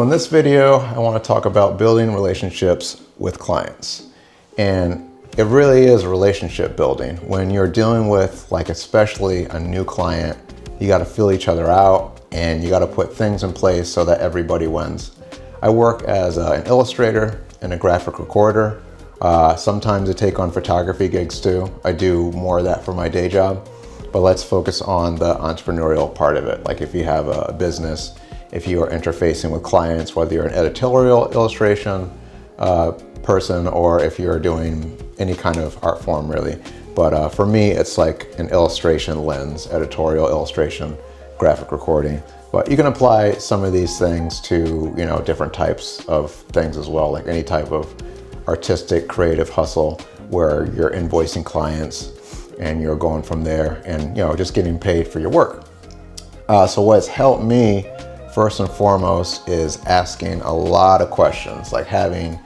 In this video, I want to talk about building relationships with clients. And it really is relationship building. When you're dealing with, like, especially a new client, you got to feel each other out and you got to put things in place so that everybody wins. I work as an illustrator and a graphic recorder. Sometimes I take on photography gigs too. I do more of that for my day job, but let's focus on the entrepreneurial part of it. Like if you have a business, if you are interfacing with clients, whether you're an editorial illustration person or if you're doing any kind of art form really. But for me, it's like an illustration lens, editorial illustration, graphic recording. But you can apply some of these things to, you know, different types of things as well, like any type of artistic, creative hustle where you're invoicing clients and you're going from there and, you know, just getting paid for your work. So what's helped me first and foremost is asking a lot of questions, like having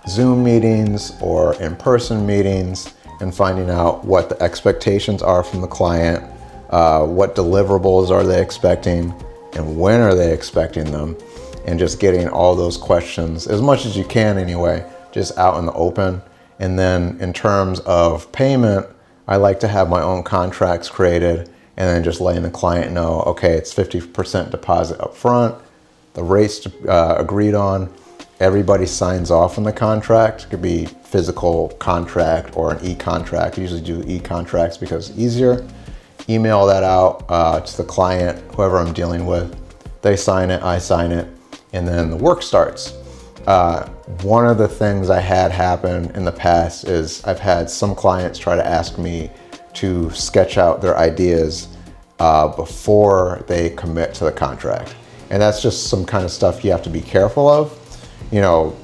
Zoom meetings or in-person meetings and finding out what the expectations are from the client, what deliverables are they expecting, and when are they expecting them, and just getting all those questions, as much as you can anyway, just out in the open. And then in terms of payment, I like to have my own contracts created and then just letting the client know, okay, it's 50% deposit up front, the rates agreed on, everybody signs off on the contract. It could be physical contract or an e-contract. I usually do e-contracts because it's easier. Email that out to the client, whoever I'm dealing with. They sign it, I sign it, and then the work starts. One of the things I had happen in the past is I've had some clients try to ask me to sketch out their ideas before they commit to the contract. And that's just some kind of stuff you have to be careful of. You know,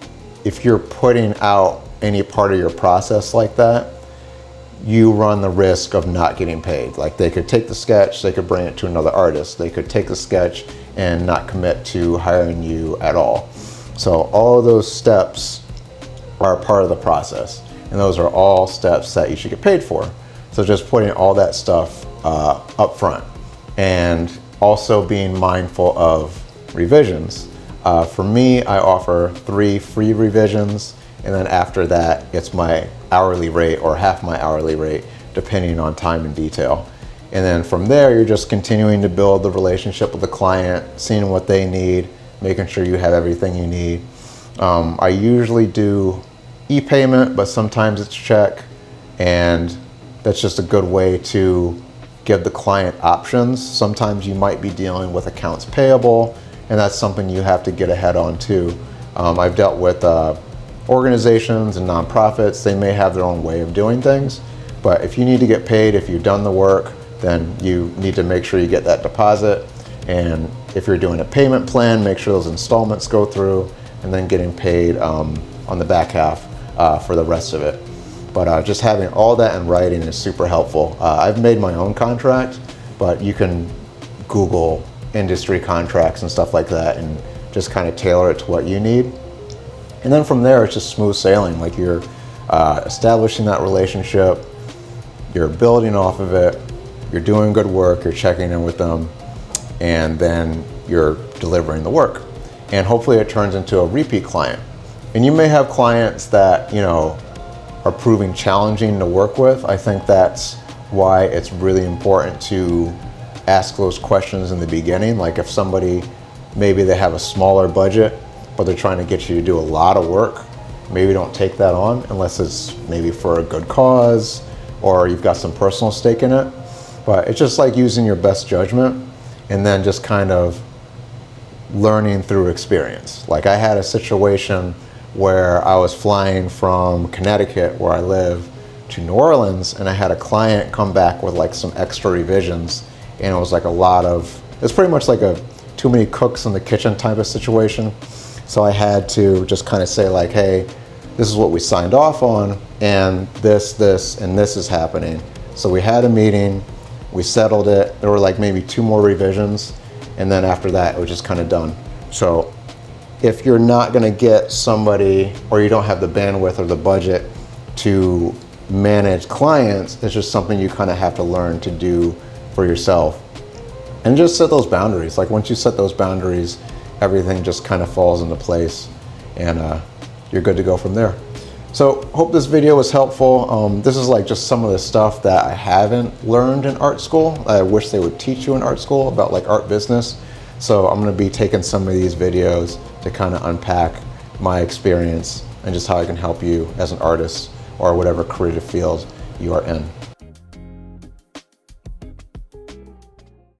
if you're putting out any part of your process like that, you run the risk of not getting paid. Like they could take the sketch, they could bring it to another artist. They could take the sketch and not commit to hiring you at all. So all of those steps are part of the process. And those are all steps that you should get paid for. So just putting all that stuff up front and also being mindful of revisions. For me, I offer 3 free revisions, and then after that, it's my hourly rate or half my hourly rate, depending on time and detail. And then from there, you're just continuing to build the relationship with the client, seeing what they need, making sure you have everything you need. I usually do e-payment, but sometimes it's check, and that's just a good way to give the client options. Sometimes you might be dealing with accounts payable, and that's something you have to get ahead on too. I've dealt with organizations and nonprofits. They may have their own way of doing things, but if you need to get paid, if you've done the work, then you need to make sure you get that deposit. And if you're doing a payment plan, make sure those installments go through, and then getting paid on the back half for the rest of it. But just having all that in writing is super helpful. I've made my own contract, but you can Google industry contracts and stuff like that and just kind of tailor it to what you need. And then from there, it's just smooth sailing. Like you're establishing that relationship, you're building off of it, you're doing good work, you're checking in with them, and then you're delivering the work. And hopefully it turns into a repeat client. And you may have clients that, you know, are proving challenging to work with. I think that's why it's really important to ask those questions in the beginning. Like if somebody, maybe they have a smaller budget, but they're trying to get you to do a lot of work, maybe don't take that on unless it's maybe for a good cause or you've got some personal stake in it. But it's just like using your best judgment and then just kind of learning through experience. Like I had a situation where I was flying from Connecticut, where I live, to New Orleans, and I had a client come back with like some extra revisions, and it was like it's pretty much like a too many cooks in the kitchen type of situation. So I had to just kind of say like, hey, this is what we signed off on, and this, and this is happening. So we had a meeting, we settled it. There were like maybe 2 more revisions, and then after that, it was just kind of done. So if you're not gonna get somebody, or you don't have the bandwidth or the budget to manage clients, it's just something you kind of have to learn to do for yourself. And just set those boundaries. Like once you set those boundaries, everything just kind of falls into place, and you're good to go from there. So hope this video was helpful. This is like just some of the stuff that I haven't learned in art school. I wish they would teach you in art school about like art business. So I'm gonna be taking some of these videos to kind of unpack my experience and just how I can help you as an artist or whatever creative field you are in.